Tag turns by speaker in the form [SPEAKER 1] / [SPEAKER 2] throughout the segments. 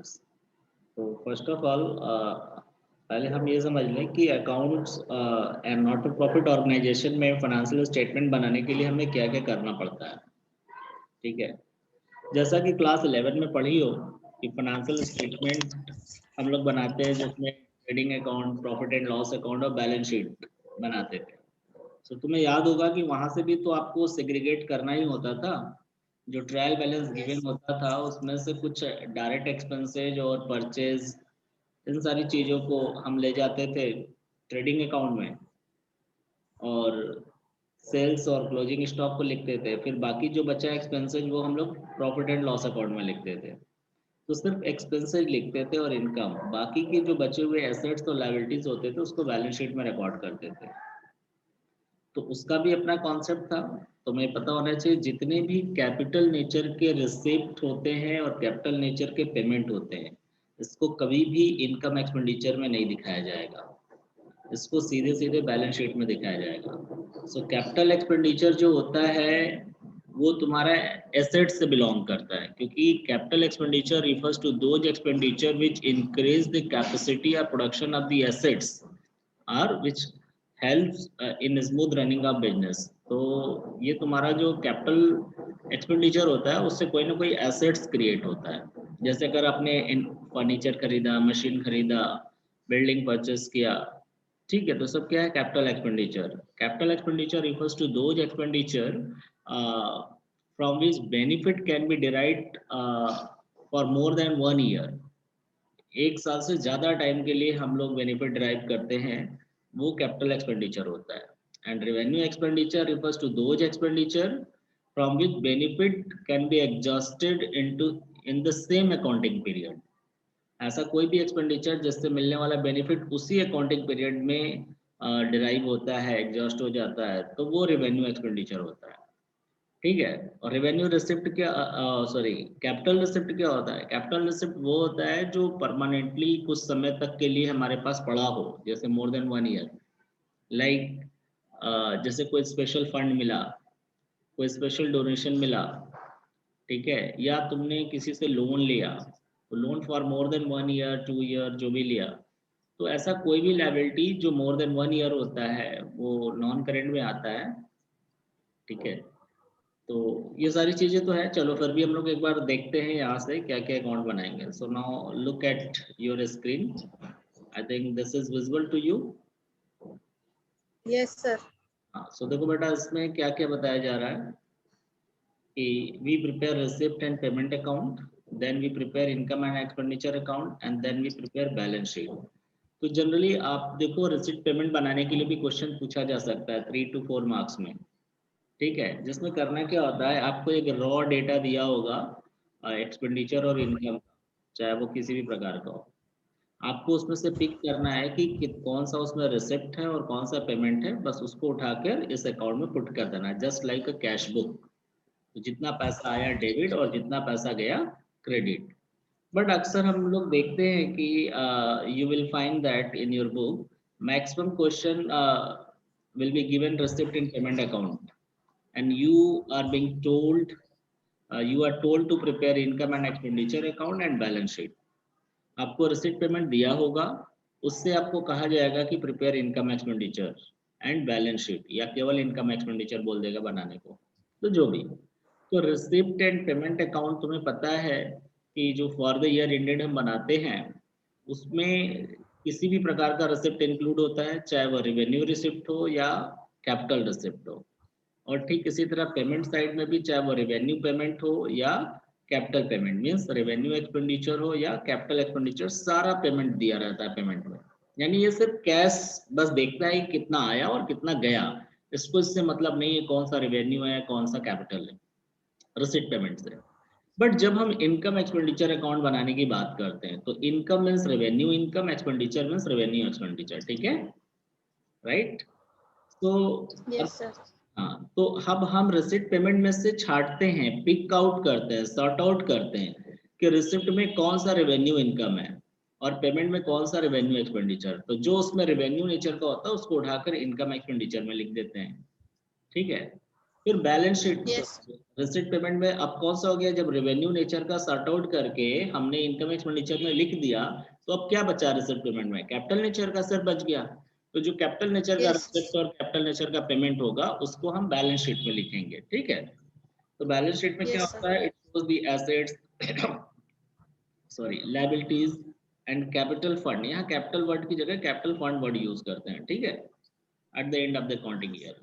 [SPEAKER 1] Financials. तो first of all पहले हम ये समझ लें कि accounts and not for profit organisation में फाइनेंशियल स्टेटमेंट बनाने के लिए हमें क्या क्या करना पड़ता है। ठीक है, जैसा कि क्लास 11 में पढ़ी हो कि फाइनेंशियल स्टेटमेंट हम लोग बनाते हैं जिसमें trading account, profit and loss account और बैलेंस शीट बनाते थे। तो तुम्हें याद होगा कि वहां से भी तो आपको सेग्रीगेट करना ही होता था। जो ट्रायल बैलेंस गिवन होता था उसमें से कुछ डायरेक्ट एक्सपेंसेज और परचेज, इन सारी चीज़ों को हम ले जाते थे ट्रेडिंग अकाउंट में, और सेल्स और क्लोजिंग स्टॉक को लिखते थे। फिर बाकी जो बचा एक्सपेंसेज वो हम लोग प्रॉफिट एंड लॉस अकाउंट में लिखते थे। तो सिर्फ एक्सपेंसेज लिखते थे और इनकम, बाकी के जो बचे हुए एसेट्स और लायबिलिटीज होते थे उसको बैलेंस शीट में रिकॉर्ड करते थे। तो उसका भी अपना कॉन्सेप्ट था। तुम्हें पता होना चाहिए जितने भी कैपिटल नेचर के रिसिप्ट होते हैं और कैपिटल नेचर के पेमेंट होते हैं, इसको कभी भी इनकम एक्सपेंडिचर में नहीं दिखाया जाएगा, इसको सीधे सीधे बैलेंस शीट में दिखाया जाएगा। सो कैपिटल एक्सपेंडिचर जो होता है वो तुम्हारा एसेट से बिलोंग करता है, क्योंकि capital expenditure refers to those expenditure which increase the capacity of production of the assets और which helps in smooth running of business. तो ये तुम्हारा जो कैपिटल एक्सपेंडिचर होता है उससे कोई ना कोई एसेट्स क्रिएट होता है। जैसे अगर आपने फर्नीचर खरीदा, मशीन खरीदा, बिल्डिंग परचेस किया, ठीक है, तो सब क्या है, capital expenditure. Capital expenditure refers to those expenditure from which benefit can be derived for more than 1 year. एक साल से ज्यादा टाइम के लिए हम लोग बेनिफिट डिराइव करते हैं, वो कैपिटल एक्सपेंडिचर होता है। And revenue expenditure refers to those expenditure from which benefit can be adjusted into in the same accounting period. ऐसा कोई भी एक्सपेंडिचर जिससे मिलने वाला बेनिफिट उसी अकाउंटिंग पीरियड में डिराइव होता है, एग्जॉस्ट हो जाता है, तो वो रेवेन्यू एक्सपेंडिचर होता है। ठीक है, और रेवेन्यू रिसिप्ट क्या, सॉरी, कैपिटल रिसिप्ट क्या होता है? कैपिटल रिसिप्ट वो होता है जो परमानेंटली कुछ समय तक के लिए हमारे पास पड़ा हो, जैसे मोर देन 1 ईयर। लाइक जैसे कोई स्पेशल फंड मिला, कोई स्पेशल डोनेशन मिला, ठीक है, या तुमने किसी से लोन लिया, तो loan for more than 1 year, 2 year, जो भी लिया, तो ऐसा कोई भी लायबिलिटी जो मोर देन 1 ईयर होता है वो नॉन करेंट में आता है। ठीक है, तो ये सारी चीजें तो है। चलो फिर भी हम लोग एक बार देखते हैं यहाँ से क्या क्या अकाउंट बनाएंगे। So now look at your screen, I think this is visible to you.
[SPEAKER 2] Yes sir.
[SPEAKER 1] हाँ, सो देखो बेटा, इसमें क्या क्या बताया जा रहा है कि we prepare receipt and payment account, then we prepare income and expenditure account, and then we prepare balance sheet. तो जनरली आप देखो, रिसिप्ट पेमेंट बनाने के लिए भी क्वेश्चन पूछा जा सकता है 3 to 4 मार्क्स में। ठीक है, जिसमें करना क्या होता है, आपको एक रॉ डेटा दिया होगा एक्सपेंडिचर और इनकम, चाहे वो किसी भी प्रकार का हो। आपको उसमें से पिक करना है कि कौन सा उसमें रिसिप्ट है और कौन सा पेमेंट है, बस उसको उठाकर इस अकाउंट में पुट कर देना है, just like a cash book. तो जितना पैसा आया डेबिट और जितना पैसा गया क्रेडिट। बट अक्सर हम लोग देखते हैं कि you will find that in your book maximum question will be given receipt in payment account, and you are told to prepare income and expenditure account and balance sheet। आपको receipt payment दिया होगा, उससे आपको कहा जाएगा कि prepare income expenditure and balance sheet, या केवल इनकम एक्सपेंडिचर बोल देगा बनाने को, तो जो भी। तो रिसिप्ट एंड पेमेंट अकाउंट तुम्हें पता है कि जो फॉर द ईयर एंडेड हम बनाते हैं उसमें किसी भी प्रकार का रिसिप्ट इंक्लूड होता है, चाहे वो रेवेन्यू रिसिप्ट हो या कैपिटल रिसिप्ट हो। और ठीक इसी तरह पेमेंट साइड में भी, चाहे वो रेवेन्यू पेमेंट हो या capital payment, means revenue expenditure हो या कैपिटल एक्सपेंडिचर, सारा पेमेंट दिया रहता है पेमेंट में। यानी ये सिर्फ कैश बस देखता है कितना आया और कितना गया, इसको इससे मतलब नहीं है कौन सा रेवेन्यू है कौन सा कैपिटल है, रिसिप्ट पेमेंट से। बट जब हम इनकम एक्सपेंडिचर अकाउंट बनाने की बात करते हैं तो income means revenue income, expenditure means revenue expenditure. ठीक है, राइट? तो
[SPEAKER 2] यस सर।
[SPEAKER 1] हाँ, तो अब हम रिसिप्ट पेमेंट में से छांटते हैं, पिक आउट करते हैं, सॉर्ट आउट करते हैं कि रिसिप्ट में कौन सा रेवेन्यू इनकम है और पेमेंट में कौन सा रेवेन्यू एक्सपेंडिचर। तो जो उसमें रेवेन्यू नेचर का होता है उसको उठाकर इनकम एक्सपेंडिचर में लिख देते हैं। ठीक है, फिर balance sheet
[SPEAKER 2] Yes.
[SPEAKER 1] Receipt payment में अब कौन सा हो गया, जब रेवेन्यू नेचर का सॉर्ट आउट करके हमने इनकम एक्सपेंडिचर में लिख दिया, तो अब क्या बचा रिसिप्ट पेमेंट में, कैपिटल नेचर का सिर्फ बच गया। तो जो कैपिटल नेचर का
[SPEAKER 2] Yes.
[SPEAKER 1] रिसिप्ट और कैपिटल नेचर का पेमेंट होगा उसको हम बैलेंस शीट में लिखेंगे, ठीक है। तो बैलेंस शीट में क्या
[SPEAKER 2] Yes, sir.
[SPEAKER 1] होता है, it shows the assets sorry liabilities and capital fund. यहाँ कैपिटल वर्ड की जगह कैपिटल फंड वर्ड यूज करते हैं, ठीक है, at the end of the accounting year.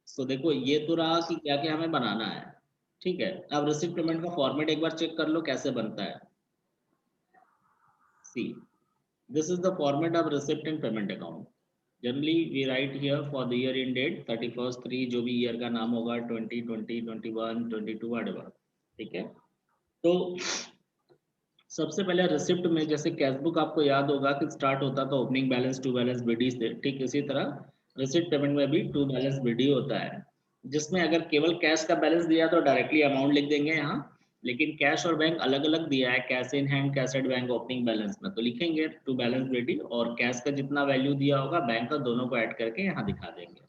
[SPEAKER 1] So देखो ये तो रहा कि क्या क्या हमें बनाना है, ठीक है। अब रिसिप्ट पेमेंट का फॉर्मेट एक बार चेक कर लो कैसे बनता है। See, this is the format of receipt and payment account. Generally we write here for the year in date 31st 3, जो भी ईयर का नाम होगा, 2020, 21, 22 whatever, ठीक है। तो सबसे पहले रिसिप्ट में जैसे कैश बुक आपको याद होगा कि स्टार्ट होता था opening balance to balance BD से, ठीक इसी तरह रिसिप्ट पेमेंट में भी टू बैलेंस बीडी होता है, जिसमें अगर केवल कैश का बैलेंस दिया तो डायरेक्टली अमाउंट लिख देंगे यहाँ, लेकिन कैश और बैंक अलग अलग दिया है, cash in hand, cash at bank opening balance में, तो लिखेंगे टू बैलेंस बीडी और कैश का जितना वैल्यू दिया होगा बैंक का दोनों को ऐड करके यहाँ दिखा देंगे।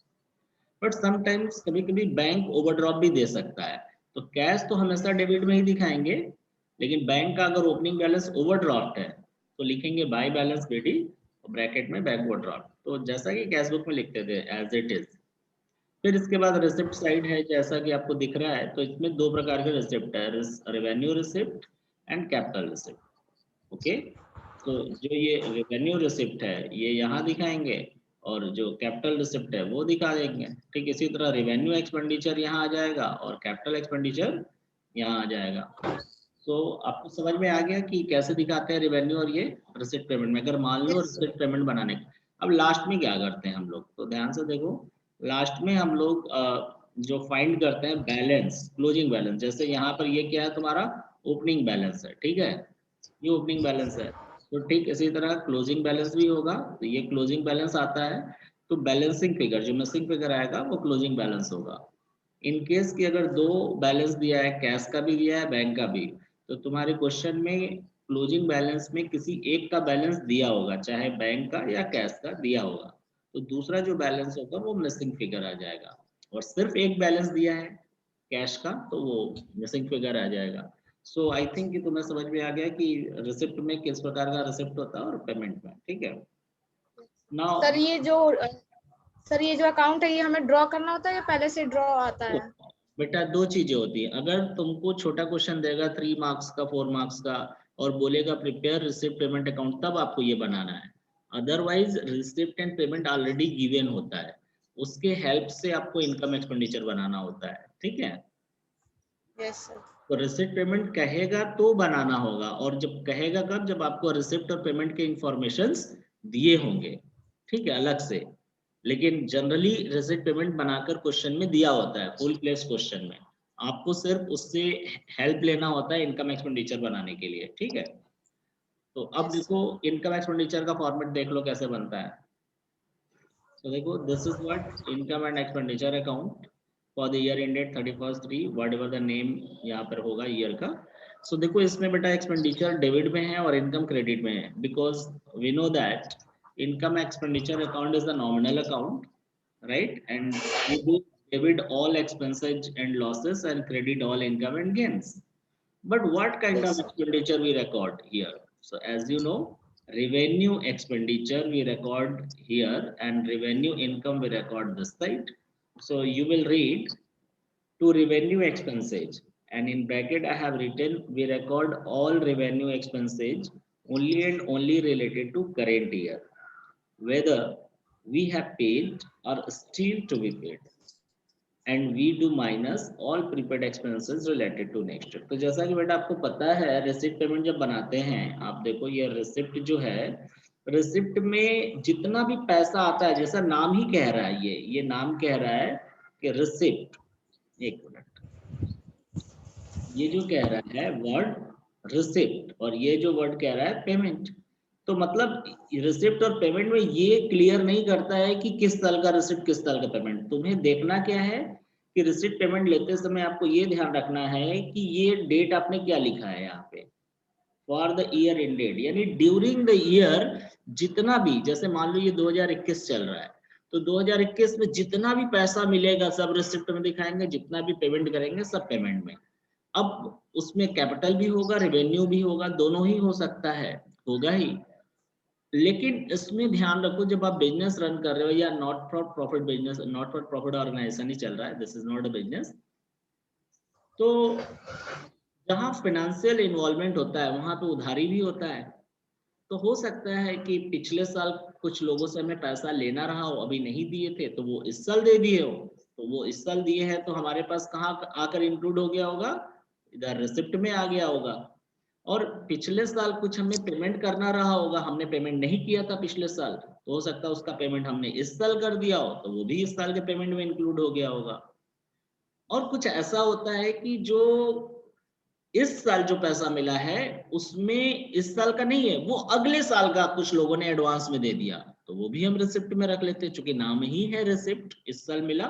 [SPEAKER 1] बट समटाइम्स कभी कभी बैंक ओवरड्रॉप भी दे सकता है, तो कैश तो हमेशा डेबिट में ही दिखाएंगे, लेकिन बैंक का अगर ओपनिंग बैलेंस ओवरड्राफ्ट है तो लिखेंगे बाय बैलेंस बीडी और ब्रैकेट में बैंक ओवरड्राफ्ट, तो जैसा कि कैश बुक में लिखते थे एज इट इज। फिर इसके बाद रिसिप्ट साइड है, जैसा कि आपको दिख रहा है, तो इसमें दो प्रकार के रिसिप्ट है, revenue receipt and capital receipt, okay. तो जो ये रेवेन्यू रिसिप्ट है ये यहाँ दिखाएंगे और जो कैपिटल रिसिप्ट है वो दिखा देंगे, ठीक इसी तरह रेवेन्यू एक्सपेंडिचर यहाँ आ जाएगा और कैपिटल एक्सपेंडिचर यहाँ आ जाएगा। तो आपको समझ में आ गया कि कैसे दिखाते हैं रेवेन्यू और ये रिसिप्ट पेमेंट में। अगर मान लो
[SPEAKER 2] Yes, sir.
[SPEAKER 1] रिसिप्ट पेमेंट बनाने का, अब लास्ट में क्या करते हैं हम लोग, तो ध्यान से देखो, लास्ट में हम लोग जो फाइंड करते हैं बैलेंस, क्लोजिंग बैलेंस, जैसे यहाँ पर ये क्या है तुम्हारा ओपनिंग बैलेंस है, ठीक है, ये ओपनिंग बैलेंस है, तो ठीक इसी तरह क्लोजिंग बैलेंस भी होगा, तो ये क्लोजिंग बैलेंस आता है, तो बैलेंसिंग फिगर जो मिसिंग फिगर आएगा वो क्लोजिंग बैलेंस होगा। इन केस कि अगर दो बैलेंस दिया है, कैश का भी दिया है बैंक का भी, तो तुम्हारे क्वेश्चन में क्लोजिंग बैलेंस में किसी एक का बैलेंस दिया होगा, चाहे बैंक का या कैश का दिया होगा, तो दूसरा जो बैलेंस होगा वो मिसिंग फिगर आ जाएगा, और सिर्फ एक बैलेंस दिया है कैश का तो वो मिसिंग फिगर आ जाएगा। सो आई थिंक कि तुम्हें समझ में आ गया कि रिसिप्ट में किस प्रकार का रिसिप्ट होता है और पेमेंट में, ठीक है। नाउ
[SPEAKER 2] सर सर ये जो अकाउंट है ये हमें ड्रॉ करना होता है या पहले से ड्रॉ आता है?
[SPEAKER 1] बेटा दो चीजें होती हैं, अगर तुमको छोटा क्वेश्चन देगा 3 मार्क्स का 4 मार्क्स का और बोलेगा प्रिपेयर रिसिप्ट पेमेंट अकाउंट, तब आपको ये बनाना है। Otherwise receipt and payment already given होता है, उसके हेल्प से आपको इनकम एक्सपेंडिचर बनाना होता है, ठीक है।
[SPEAKER 2] Yes sir.
[SPEAKER 1] तो रिसिप्ट पेमेंट कहेगा तो बनाना होगा, और जब कहेगा कब, जब आपको रिसिप्ट और पेमेंट के इंफॉर्मेशंस दिए होंगे, ठीक है, अलग से। लेकिन जनरली रिसिप्ट पेमेंट बनाकर क्वेश्चन में दिया होता है, फुल प्लेस क्वेश्चन में, आपको सिर्फ उससे हेल्प लेना होता है इनकम एक्सपेंडिचर बनाने के लिए, ठीक है। तो अब
[SPEAKER 2] यस
[SPEAKER 1] देखो
[SPEAKER 2] सर।
[SPEAKER 1] इनकम एक्सपेंडिचर का फॉर्मेट देख लो कैसे बनता है। तो देखो this is what income and expenditure account for the year ended 31st 3, what ever the name यहाँ पर होगा ईयर का। सो देखो इसमें बेटा एक्सपेंडिचर डेबिट में है और इनकम क्रेडिट में है, because we know that income expenditure account is the nominal account, right? And we do debit all expenses and losses and credit all income and gains. But what kind
[SPEAKER 2] yes
[SPEAKER 1] of
[SPEAKER 2] sir.
[SPEAKER 1] expenditure we record here? So as you know, revenue expenditure we record here and revenue income we record this side. So you will read to revenue expenses, and in bracket I have written we record all revenue expenses only and only related to current year, whether we have paid or still to be paid, and we do minus all prepaid expenses related to next year। तो जैसा कि बेटा आपको पता है receipt payment जब बनाते हैं, आप देखो ये रिसिप्ट जो है, रिसिप्ट में जितना भी पैसा आता है, जैसा नाम ही कह रहा है, ये नाम कह रहा है कि रिसिप्ट, एक मिनट, ये जो कह रहा है वर्ड रिसिप्ट और ये जो वर्ड कह रहा है पेमेंट, तो मतलब रिसिप्ट और पेमेंट में ये क्लियर नहीं करता है कि किस साल का रिसिप्ट किस साल का पेमेंट। तुम्हें देखना क्या है कि रिसिप्ट पेमेंट लेते समय आपको ये ध्यान रखना है कि ये डेट आपने क्या लिखा है यहाँ पे, फॉर द ईयर एंडेड, यानी ड्यूरिंग द ईयर जितना भी, जैसे मान लो ये 2021 चल रहा है, तो 2021 में जितना भी पैसा मिलेगा सब रिसिप्ट में दिखाएंगे, जितना भी पेमेंट करेंगे सब पेमेंट में। अब उसमें कैपिटल भी होगा, रेवेन्यू भी होगा, दोनों ही हो सकता है, होगा ही। लेकिन इसमें ध्यान रखो, जब आप बिजनेस रन कर रहे हो या not for profit business, not for profit organisation ही चल रहा है, this is not a business, तो जहां फाइनेंशियल इन्वॉल्वमेंट होता है वहां तो उधारी भी होता है। तो हो सकता है कि पिछले साल कुछ लोगों से हमें पैसा लेना रहा हो, अभी नहीं दिए थे, तो वो इस साल दे दिए हो, तो वो इस साल दिए हैं तो हमारे पास कहाँ आकर इंक्लूड हो गया होगा, इधर रिसिप्ट में आ गया होगा। और पिछले साल कुछ हमें पेमेंट करना रहा होगा, हमने पेमेंट नहीं किया था पिछले साल, तो हो सकता है उसका पेमेंट हमने इस साल कर दिया हो, तो वो भी इस साल के पेमेंट में इंक्लूड हो गया होगा। और कुछ ऐसा होता है कि जो इस साल जो पैसा मिला है उसमें इस साल का नहीं है, वो अगले साल का कुछ लोगों ने एडवांस में दे दिया, तो वो भी हम रिसिप्ट में रख लेते हैं, चूंकि नाम ही है रिसिप्ट, इस साल मिला।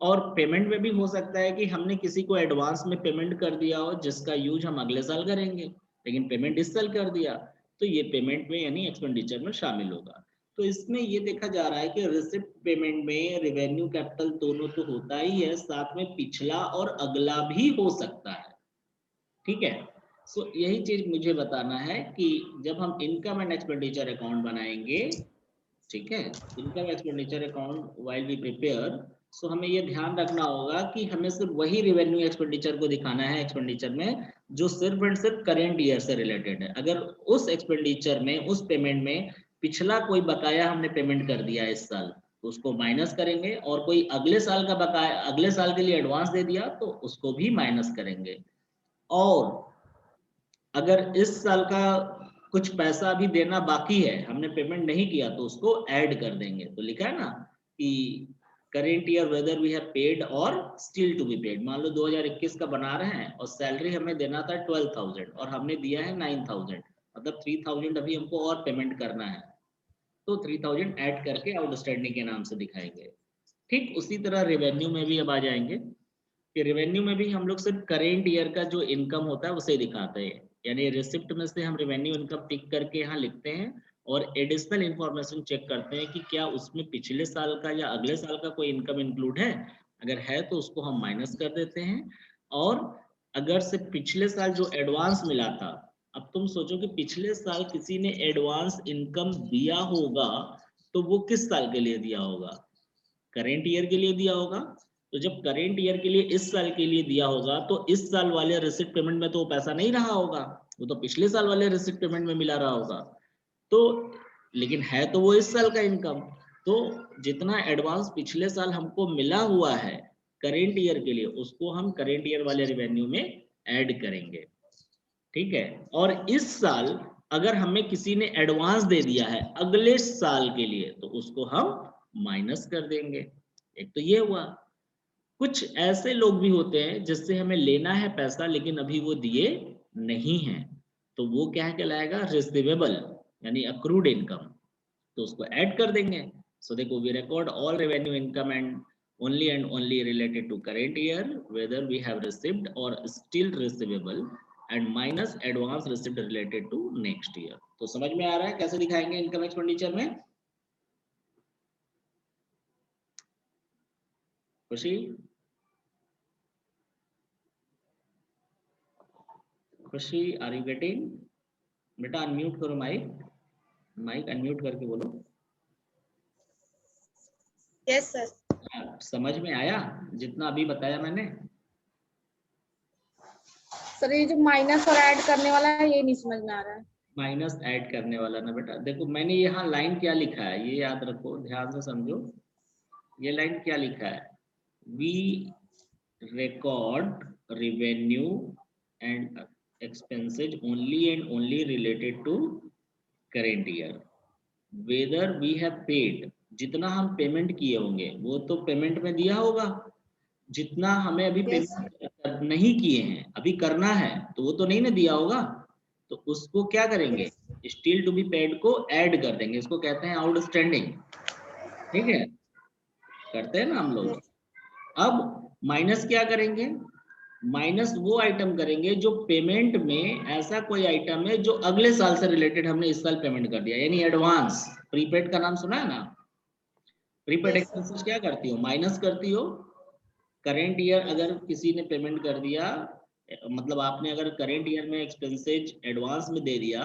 [SPEAKER 1] और पेमेंट में भी हो सकता है कि हमने किसी को एडवांस में पेमेंट कर दिया हो जिसका यूज हम अगले साल करेंगे, लेकिन पेमेंट इस साल कर दिया, तो ये पेमेंट में यानी एक्सपेंडिचर में शामिल होगा। तो इसमें ये देखा जा रहा है कि रिसिप्ट पेमेंट में रेवेन्यू कैपिटल दोनों तो होता ही है, साथ में पिछला और अगला भी हो सकता है। ठीक है, सो यही चीज मुझे बताना है कि जब हम इनकम एंड एक्सपेंडिचर अकाउंट बनाएंगे, ठीक है, income expenditure account while we prepare, so हमें ये ध्यान रखना होगा कि हमें सिर्फ वही रेवेन्यू एक्सपेंडिचर को दिखाना है एक्सपेंडिचर में जो सिर्फ एंड सिर्फ करेंट ईयर से रिलेटेड है। अगर उस एक्सपेंडिचर में, उस पेमेंट में पिछला कोई बकाया हमने पेमेंट कर दिया इस साल, तो उसको माइनस करेंगे, और कोई अगले साल का बकाया, अगले साल के लिए एडवांस दे दिया तो उसको भी माइनस करेंगे। और अगर इस साल का कुछ पैसा अभी देना बाकी है, हमने पेमेंट नहीं किया, तो उसको ऐड कर देंगे। तो लिखा है ना कि current year whether we have paid or still to be paid. मान लो 2021 का बना रहे हैं और सैलरी हमें देना था 12,000 और हमने दिया है 9,000, मतलब 3,000 अभी हमको और पेमेंट करना है, तो 3,000 ऐड करके आउटस्टैंडिंग के नाम से दिखाएंगे। ठीक उसी तरह रेवेन्यू में भी अब आ जाएंगे कि रेवेन्यू में भी हम लोग सिर्फ करेंट ईयर का जो इनकम होता है उसे दिखाते हैं, यानी रिसिप्ट में से हम रेवेन्यू इनकम टिक करके यहाँ लिखते हैं और एडिशनल इंफॉर्मेशन चेक करते हैं कि क्या उसमें पिछले साल का या अगले साल का कोई इनकम इंक्लूड है, अगर है तो उसको हम माइनस कर देते हैं। और अगर से पिछले साल जो एडवांस मिला था, अब तुम सोचो कि पिछले साल किसी ने एडवांस इनकम दिया होगा, तो वो किस साल के लिए दिया होगा, करेंट ईयर के लिए दिया होगा। तो जब करेंट ईयर के लिए इस साल के लिए दिया होगा, तो इस साल वाले रिसिप्ट पेमेंट में तो वो पैसा नहीं रहा होगा, वो तो पिछले साल वाले रिसिप्ट पेमेंट में मिला रहा होगा। तो लेकिन है तो वो इस साल का इनकम, तो जितना एडवांस पिछले साल हमको मिला हुआ है करेंट ईयर के लिए, उसको हम करेंट ईयर वाले रेवेन्यू में ऐड करेंगे। ठीक है, और इस साल अगर हमें किसी ने एडवांस दे दिया है अगले साल के लिए, तो उसको हम माइनस कर देंगे। एक तो ये हुआ। कुछ ऐसे लोग भी होते हैं जिससे हमें लेना है पैसा लेकिन अभी वो दिए नहीं हैं, तो वो क्या कहलाएगा, रिसीवेबल यानी अक्रूड इनकम, तो उसको ऐड कर देंगे। सो देखो, we record all revenue income and only related to current year whether we have received or still receivable and minus advance received related to next year। तो समझ में आ रहा है कैसे दिखाएंगे इनकम एक्सपेंडिचर में? खुशी खुशी, आर यू गेटिंग? बेटा अनम्यूट करो माइक, माइक अनम्यूट करके बोलो।
[SPEAKER 2] Yes sir.
[SPEAKER 1] समझ में आया जितना अभी बताया मैंने?
[SPEAKER 2] सर ये जो माइनस और ऐड करने वाला है ये नहीं समझ में आ रहा है।
[SPEAKER 1] माइनस ऐड करने वाला ना बेटा, देखो मैंने यहाँ लाइन क्या लिखा है ये याद रखो, ध्यान से समझो। ये लाइन क्या लिखा है, we record revenue and expenses only and only related to current year whether we have paid. जितना हम पेमेंट किए होंगे वो तो पेमेंट में दिया होगा, जितना हमें अभी
[SPEAKER 2] यस
[SPEAKER 1] पेमेंट नहीं किए हैं अभी करना है तो वो तो नहीं ना दिया होगा, तो उसको क्या करेंगे, स्टिल टू बी पेड को ऐड कर देंगे, इसको कहते हैं आउटस्टैंडिंग। ठीक है, करते हैं ना हम लोग। अब माइनस क्या करेंगे, माइनस वो आइटम करेंगे जो पेमेंट में ऐसा कोई आइटम है जो अगले साल से रिलेटेड हमने इस साल पेमेंट कर दिया, यानी एडवांस। प्रीपेड का नाम सुना है ना, प्रीपेड
[SPEAKER 2] Yes,
[SPEAKER 1] एक्सपेंसेस क्या करती हो, माइनस करती हो। करेंट ईयर अगर किसी ने पेमेंट कर दिया, मतलब आपने अगर करेंट ईयर में एक्सपेंसेज एडवांस में दे दिया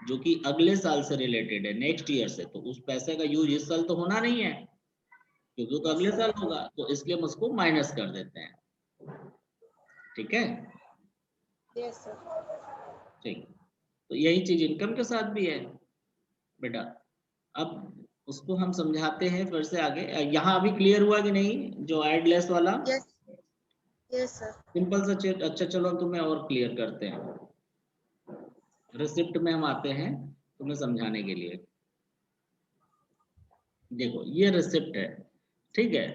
[SPEAKER 1] जो कि अगले साल से रिलेटेड है, नेक्स्ट ईयर से, तो उस पैसे का यूज इस साल तो होना नहीं है क्योंकि तो
[SPEAKER 2] Yes,
[SPEAKER 1] अगले
[SPEAKER 2] sir.
[SPEAKER 1] साल होगा, तो इसलिए हम उसको माइनस कर देते हैं। ठीक है,
[SPEAKER 2] Yes, sir.
[SPEAKER 1] ठीक। तो यही चीज इनकम के साथ भी है बेटा। अब उसको हम समझाते हैं फिर से आगे। यहाँ अभी क्लियर हुआ कि नहीं जो ऐड लेस वाला?
[SPEAKER 2] Yes. Yes, sir.
[SPEAKER 1] सिंपल सा चीज। अच्छा चलो तुम्हें और क्लियर करते हैं। रिसिप्ट में हम आते हैं तुम्हें समझाने के लिए। देखो ये रिसिप्ट है, ठीक है।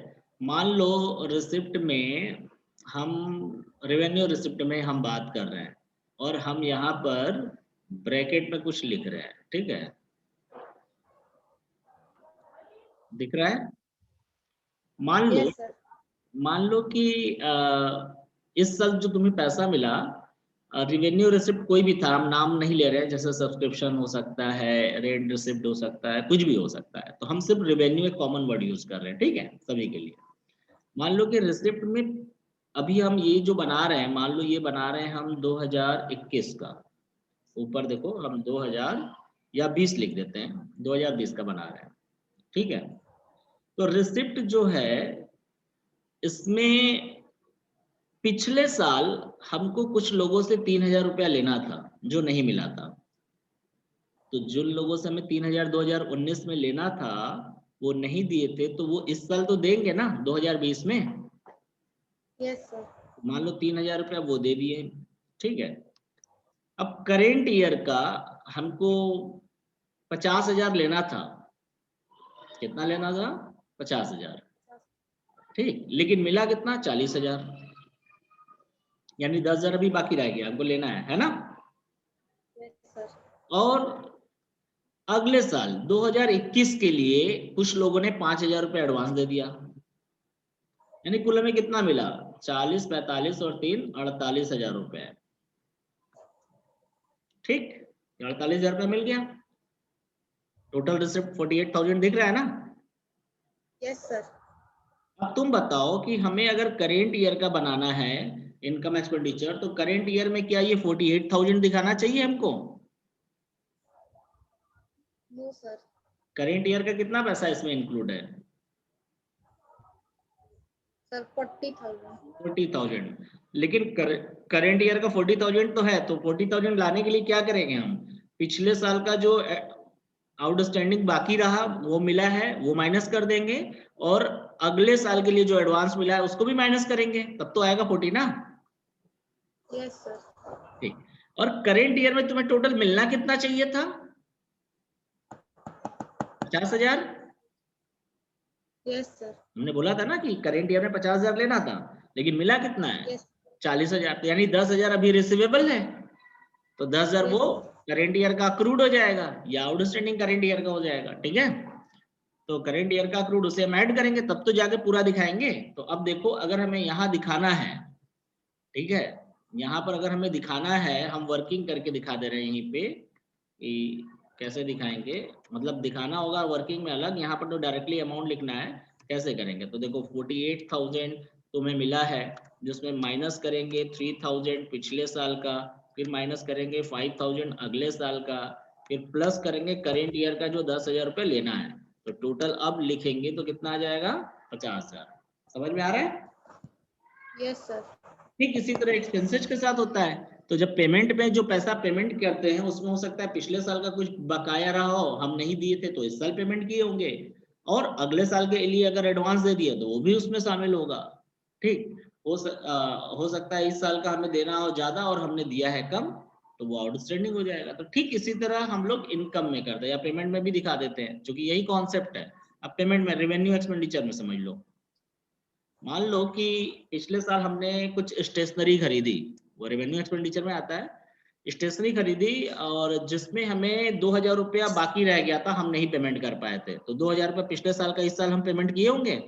[SPEAKER 1] मान लो रिसिप्ट में हम, रेवेन्यू रिसिप्ट में हम बात कर रहे हैं और हम यहाँ पर ब्रैकेट में कुछ लिख रहे हैं, ठीक है, दिख रहा है? मान लो,
[SPEAKER 2] Yes, sir.
[SPEAKER 1] मान लो कि इस साल जो तुम्हें पैसा मिला, रिवेन्यू रिसिप्ट कोई भी था, हम नाम नहीं ले रहे हैं, जैसे सब्सक्रिप्शन हो सकता है, रेंट रिसिप्ट हो सकता है, कुछ भी हो सकता है, तो हम सिर्फ रेवेन्यू एक कॉमन वर्ड यूज कर रहे हैं, ठीक है, सभी के लिए। मान लो कि रिसिप्ट में अभी हम ये जो बना रहे हैं, मान लो ये बना रहे हैं हम 2021 का, ऊपर देखो हम 2000 या 20 लिख देते हैं, 2020 का बना रहे हैं, ठीक है। तो रिसिप्ट जो है इसमें पिछले साल हमको कुछ लोगों से 3000 रुपया लेना था जो नहीं मिला था, तो जिन लोगों से हमें 3000 2019 में लेना था वो नहीं दिए थे, तो वो इस साल तो देंगे ना 2020 में।
[SPEAKER 2] Yes, sir.
[SPEAKER 1] मान लो 3000 रुपया वो दे दिए, ठीक है। अब करेंट ईयर का हमको 50,000 लेना था। कितना लेना था? 50,000, ठीक। लेकिन मिला कितना? 40,000, यानी 10,000 अभी बाकी रह गया, हमको लेना है ना।
[SPEAKER 2] Yes, sir.
[SPEAKER 1] और अगले साल 2021 के लिए कुछ लोगों ने 5,000 रुपये एडवांस दे दिया, यानी कुल हमें कितना मिला? 40, 45 और 3 48,000 रुपए, ठीक। 48,000 रुपये मिल गया। टोटल रिसिप्ट 48,000 दिख रहा है ना।
[SPEAKER 2] Yes, sir.
[SPEAKER 1] अब तुम बताओ कि हमें अगर करेंट ईयर का बनाना है इनकम एक्सपेंडिचर, तो करेंट ईयर में क्या ये 48,000 दिखाना चाहिए हमको?
[SPEAKER 2] No, sir.
[SPEAKER 1] करेंट ईयर का कितना पैसा इसमें इंक्लूड है?
[SPEAKER 2] Sir, 40,000.
[SPEAKER 1] 40,000। लेकिन करेंट ईयर का 40,000 तो है, तो 40,000 लाने के लिए क्या करेंगे हम? पिछले साल का जो आउटस्टैंडिंग बाकी रहा वो मिला है वो माइनस कर देंगे, और अगले साल के लिए जो एडवांस मिला है उसको भी माइनस करेंगे, तब तो आएगा 40 ना।
[SPEAKER 2] Yes, sir.
[SPEAKER 1] ठीक। और करेंट ईयर में तुम्हें टोटल मिलना कितना चाहिए था? 50,000।
[SPEAKER 2] Yes, sir.
[SPEAKER 1] हमने बोला था ना कि करेंट ईयर में 50,000 लेना था, लेकिन मिला कितना है?
[SPEAKER 2] Yes.
[SPEAKER 1] 40,000, यानी 10,000 अभी रिसीवेबल है, तो 10,000
[SPEAKER 2] Yes,
[SPEAKER 1] वो
[SPEAKER 2] sir.
[SPEAKER 1] करेंट ईयर का अक्रूड हो जाएगा या आउटस्टैंडिंग करेंट ईयर का हो जाएगा, ठीक है। तो करेंट ईयर का अक्रूड उसे हम ऐड करेंगे तब तो जाके पूरा दिखाएंगे। तो अब देखो अगर हमें यहाँ दिखाना है, ठीक है, यहाँ पर अगर हमें दिखाना है, हम वर्किंग करके दिखा दे रहे हैं यहीं पे कि कैसे दिखाएंगे, मतलब दिखाना होगा वर्किंग में अलग, यहाँ पर तो डायरेक्टली अमाउंट लिखना है। कैसे करेंगे? तो देखो 48,000 तुम्हें मिला है, जिसमें माइनस करेंगे 3,000 पिछले साल का, फिर माइनस करेंगे 5,000 अगले साल का, फिर प्लस करेंगे करेंट ईयर का जो 10,000 रुपये लेना है, तो टोटल अब लिखेंगे तो कितना आ जाएगा? 50,000। समझ में आ रहा है?
[SPEAKER 2] Yes, sir.
[SPEAKER 1] ठीक इसी तरह एक्सपेंसेस के साथ होता है। तो जब पेमेंट में जो पैसा पेमेंट करते हैं उसमें हो सकता है पिछले साल का कुछ बकाया रहा हो, हम नहीं दिए थे तो इस साल पेमेंट किए होंगे, और अगले साल के लिए अगर एडवांस दे दिया तो वो भी उसमें शामिल होगा, ठीक। हो सकता है इस साल का हमें देना हो ज्यादा और हमने दिया है कम, तो वो आउटस्टैंडिंग हो जाएगा। तो ठीक इसी तरह हम लोग इनकम में करते हैं या पेमेंट में भी दिखा देते हैं, क्योंकि यही कॉन्सेप्ट है। अब पेमेंट में रेवेन्यू एक्सपेंडिचर में समझ लो, मान लो कि पिछले साल हमने कुछ स्टेशनरी खरीदी, वो रेवेन्यू एक्सपेंडिचर में आता है। स्टेशनरी खरीदी और जिसमें हमें 2,000 रुपया बाकी रह गया था, हम नहीं पेमेंट कर पाए थे, तो 2,000 रुपया पिछले साल का इस साल हम पेमेंट किए होंगे।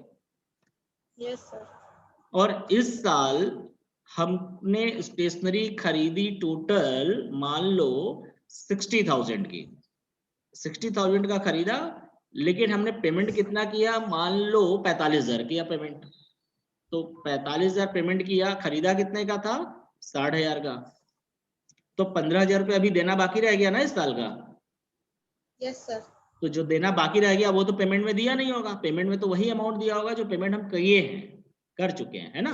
[SPEAKER 2] Yes, sir.
[SPEAKER 1] और इस साल हमने स्टेशनरी खरीदी टोटल मान लो 60,000 की, 60,000 का खरीदा, लेकिन हमने पेमेंट कितना किया, मान लो 45,000 किया पेमेंट, तो 45,000 पेमेंट किया, खरीदा कितने का था, 60,000 का, तो 15,000 रुपये अभी देना बाकी रह गया ना इस साल का।
[SPEAKER 2] Yes sir.
[SPEAKER 1] तो जो देना बाकी रह गया वो तो पेमेंट में दिया नहीं होगा, पेमेंट में तो वही अमाउंट दिया होगा जो पेमेंट हम किए हैं, कर चुके हैं, है ना।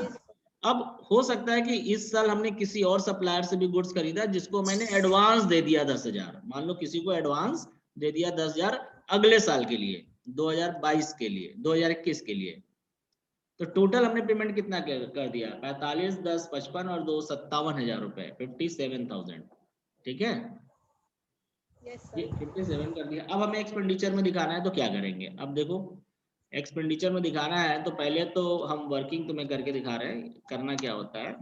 [SPEAKER 1] अब हो सकता है कि इस साल हमने किसी और सप्लायर से भी गुड्स खरीदा जिसको मैंने एडवांस दे दिया 10,000, मान लो किसी को एडवांस दे दिया 10,000 अगले साल के लिए, 2022 के लिए, 2021 के लिए, तो टोटल हमने पेमेंट कितना कर दिया, 45, 10, 55 और 2 57,000 रुपए, 57,000, ठीक है। ये 57 कर दिया। अब हमें एक्सपेंडिचर में दिखाना है तो क्या करेंगे, अब देखो एक्सपेंडिचर में दिखाना है तो पहले तो हम वर्किंग तुम्हें करके दिखा रहे हैं करना क्या होता है,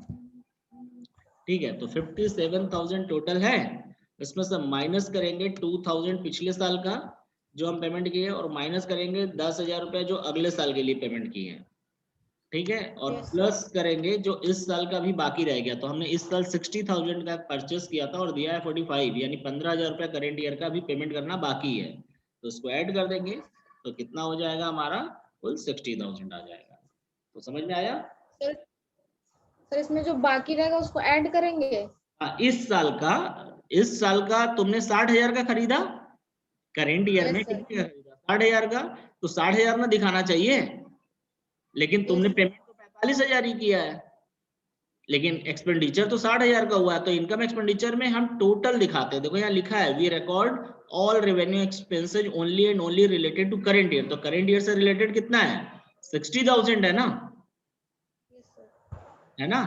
[SPEAKER 1] ठीक है। तो 57,000 टोटल है, इसमें से माइनस करेंगे 2,000 पिछले साल का जो हम पेमेंट किए और माइनस करेंगे 10,000 रुपए जो अगले साल के लिए पेमेंट किए हैं, ठीक है, और प्लस करेंगे जो इस साल का भी बाकी रह गया। तो हमने इस साल 60,000 का परचेस किया था और दिया है 45, यानी 15,000 रुपया करेंट ईयर का भी पेमेंट करना बाकी है, तो उसको ऐड कर देंगे तो कितना हो जाएगा हमारा, कुल 60,000 आ जाएगा। तो समझ में आया
[SPEAKER 2] सर इसमें जो बाकी रहेगा उसको ऐड करेंगे।
[SPEAKER 1] हाँ, इस साल का तुमने 60,000 का खरीदा, करेंट ईयर में कितने का खरीदा, 60,000 का, तो 60,000 में दिखाना चाहिए, लेकिन तुमने पेमेंट तो 45,000 ही किया है, लेकिन एक्सपेंडिचर तो 60,000 का हुआ है। तो इनकम एक्सपेंडिचर में हम टोटल दिखाते हैं, देखो यहाँ लिखा है we record all revenue expenses only and only related to current year, तो करेंट ईयर से रिलेटेड कितना है, 60,000 है ना, है ना।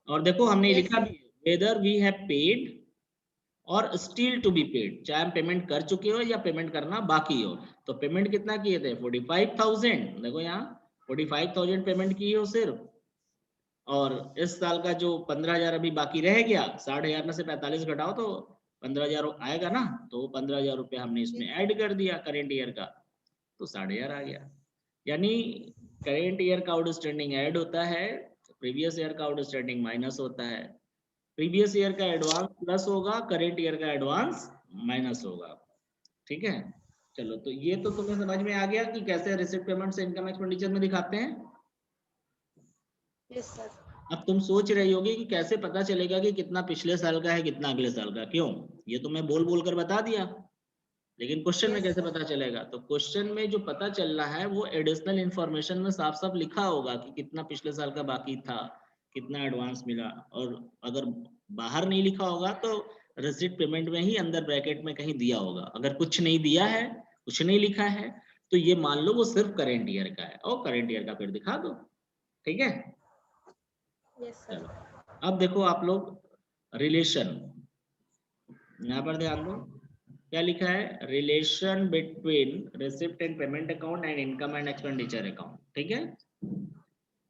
[SPEAKER 1] और देखो हमने लिखा भी weather we have paid or still to be paid, चाहे हम पेमेंट कर चुके हो या पेमेंट करना बाकी हो। तो पेमेंट कितना किए थे, 45,000, देखो यहाँ 45,000 पेमेंट की हो सिर्फ, और इस साल का जो 15,000 अभी बाकी रह गया, 60,000 में से 45 घटाओ तो 15,000 आएगा ना, तो 15,000 रुपये हमने इसमें ऐड कर दिया करेंट ईयर का, तो 60,000 आ गया। यानी करेंट ईयर का आउटस्टैंडिंग ऐड होता है, प्रीवियस ईयर का आउटस्टैंडिंग माइनस होता है, प्रीवियस ईयर का एडवांस प्लस होगा, करेंट ईयर का एडवांस माइनस होगा, ठीक है। चलो तो ये तो तुम्हें समझ में आ गया कि कैसे रिसिप्ट पेमेंट से इनकम एक्सपेंडिचर में दिखाते हैं।
[SPEAKER 2] Yes sir.
[SPEAKER 1] अब तुम सोच रही होगी कि कैसे पता चलेगा कि कितना पिछले साल का है कितना अगले साल का, क्यों, ये तो मैं बोल बोल कर बता दिया, लेकिन क्वेश्चन में कैसे पता चलेगा, तो क्वेश्चन में जो पता चलना है वो एडिशनल इंफॉर्मेशन में साफ साफ लिखा होगा कि कितना पिछले साल का बाकी था, कितना एडवांस मिला, और अगर बाहर नहीं लिखा होगा तो रिसिप्ट पेमेंट में ही अंदर ब्रैकेट में कहीं दिया होगा। अगर कुछ नहीं दिया है, कुछ नहीं लिखा है, तो ये मान लो वो सिर्फ करेंट ईयर का है और करेंट ईयर का फिर दिखा दो, ठीक है। चलो अब देखो आप लोग रिलेशन, यहाँ पर ध्यान दो क्या लिखा है, relation between receipt and payment account and income and expenditure account, ठीक है।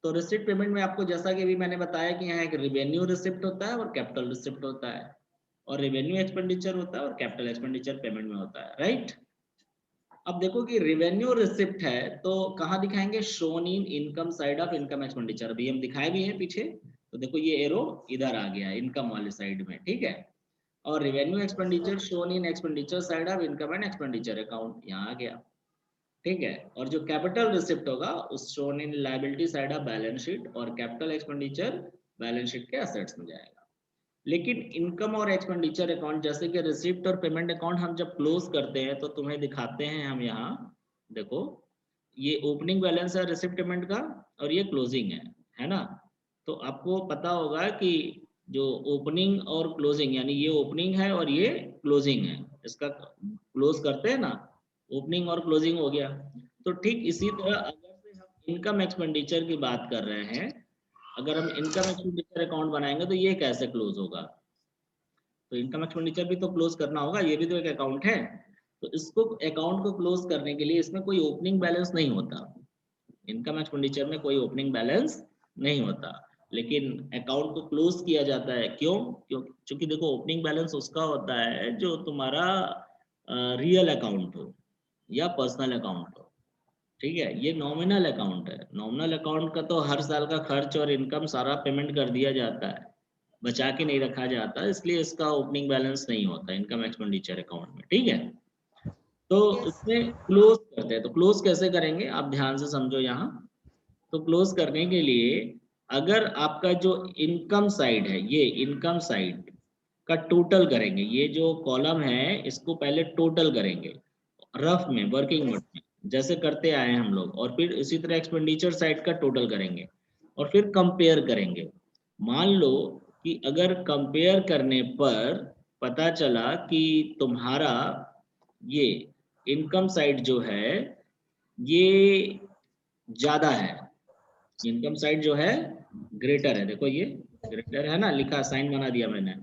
[SPEAKER 1] तो रिसिप्ट पेमेंट में आपको जैसा कि अभी मैंने बताया कि यहाँ एक रिवेन्यू रिसिप्ट होता है और कैपिटल रिसिप्ट होता है, और रेवेन्यू एक्सपेंडिचर होता है और कैपिटल एक्सपेंडिचर पेमेंट में होता है, राइट। अब देखो कि रेवेन्यू रिसिप्ट है तो कहाँ दिखाएंगे, shown in income side of income expenditure, अभी हम दिखाए भी हैं पीछे, तो देखो ये एरो इधर आ गया इनकम वाले साइड में, ठीक है। और revenue expenditure shown in expenditure side of income and expenditure account, यहाँ आ गया, ठीक है। और जो कैपिटल रिसिप्ट होगा उस shown in liability side of balance sheet, और कैपिटल एक्सपेंडिचर बैलेंस शीट के एसेट्स में जाएगा। लेकिन इनकम और एक्सपेंडिचर अकाउंट जैसे कि रिसिप्ट और पेमेंट अकाउंट हम जब क्लोज करते हैं तो तुम्हें दिखाते हैं हम यहाँ, देखो ये ओपनिंग बैलेंस है रिसिप्ट पेमेंट का और ये क्लोजिंग है ना। तो आपको पता होगा कि जो ओपनिंग और क्लोजिंग, यानी ये ओपनिंग है और ये क्लोजिंग है, इसका क्लोज करते हैं ना, ओपनिंग और क्लोजिंग हो गया। तो ठीक इसी तरह अगर से हम इनकम एक्सपेंडिचर की बात कर रहे हैं, अगर हम इनकम एक्सपेंडिचर अकाउंट बनाएंगे तो ये कैसे क्लोज होगा, तो इनकम एक्सपेंडिचर भी तो क्लोज करना होगा, ये भी तो एक अकाउंट है। तो इसको अकाउंट को क्लोज करने के लिए इसमें कोई ओपनिंग बैलेंस नहीं होता, इनकम एक्सपेंडिचर में कोई ओपनिंग बैलेंस नहीं होता, लेकिन अकाउंट को क्लोज किया जाता है, क्यों, क्योंकि देखो ओपनिंग बैलेंस उसका होता है जो तुम्हारा रियल अकाउंट हो या पर्सनल अकाउंट हो, ठीक है। ये नॉमिनल अकाउंट है, नॉमिनल अकाउंट का तो हर साल का खर्च और इनकम सारा पेमेंट कर दिया जाता है, बचा के नहीं रखा जाता, इसलिए इसका ओपनिंग बैलेंस नहीं होता इनकम एक्सपेंडिचर अकाउंट में, ठीक है। तो
[SPEAKER 2] Yes.
[SPEAKER 1] उसमें क्लोज करते हैं। तो क्लोज कैसे करेंगे आप ध्यान से समझो यहाँ। तो क्लोज करने के लिए अगर आपका जो इनकम साइड है, ये इनकम साइड का टोटल करेंगे, ये जो कॉलम है इसको पहले टोटल करेंगे रफ में, वर्किंग मोड में जैसे करते आए हैं हम लोग, और फिर इसी तरह एक्सपेंडिचर साइड का टोटल करेंगे और फिर कंपेयर करेंगे। मान लो कि अगर कंपेयर करने पर पता चला कि तुम्हारा ये इनकम साइड जो है ये ज्यादा है, इनकम साइड जो है ग्रेटर है, देखो ये ग्रेटर है ना, लिखा साइन बना दिया मैंने।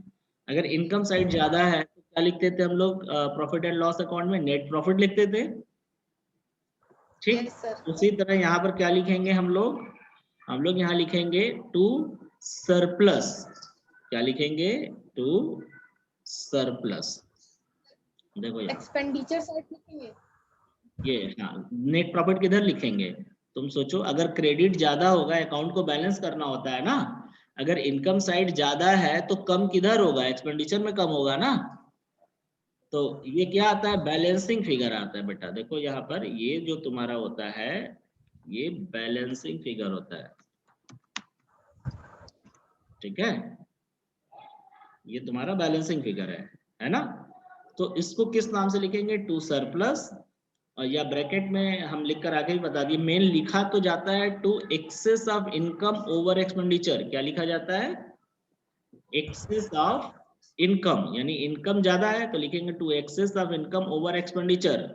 [SPEAKER 1] अगर इनकम साइड ज्यादा है तो क्या लिखते थे हम लोग प्रॉफिट एंड लॉस अकाउंट में, नेट प्रॉफिट लिखते थे। ठीक,
[SPEAKER 2] Yes, sir.
[SPEAKER 1] उसी तरह यहाँ पर क्या लिखेंगे हम लोग यहाँ लिखेंगे टू सरप्लस। क्या लिखेंगे? To surplus. देखो यहाँ
[SPEAKER 2] Expenditure side लिखेंगे।
[SPEAKER 1] ये, हाँ नेट प्रॉफिट किधर लिखेंगे? तुम सोचो, अगर क्रेडिट ज्यादा होगा, अकाउंट को बैलेंस करना होता है ना, अगर इनकम साइड ज्यादा है तो कम किधर होगा? एक्सपेंडिचर में कम होगा ना। तो ये क्या आता है? बैलेंसिंग फिगर आता है बेटा। देखो यहाँ पर ये जो तुम्हारा होता है ये बैलेंसिंग फिगर होता है, ठीक है, ये तुम्हारा बैलेंसिंग फिगर है ना। तो इसको किस नाम से लिखेंगे? टू सरप्लस, और या ब्रैकेट में हम लिख कर आगे ही बता दिए, मेन लिखा तो जाता है to excess of income over expenditure. क्या लिखा जाता है? एक्सेस ऑफ इनकम, यानी इनकम ज्यादा है तो लिखेंगे to excess of income over expenditure.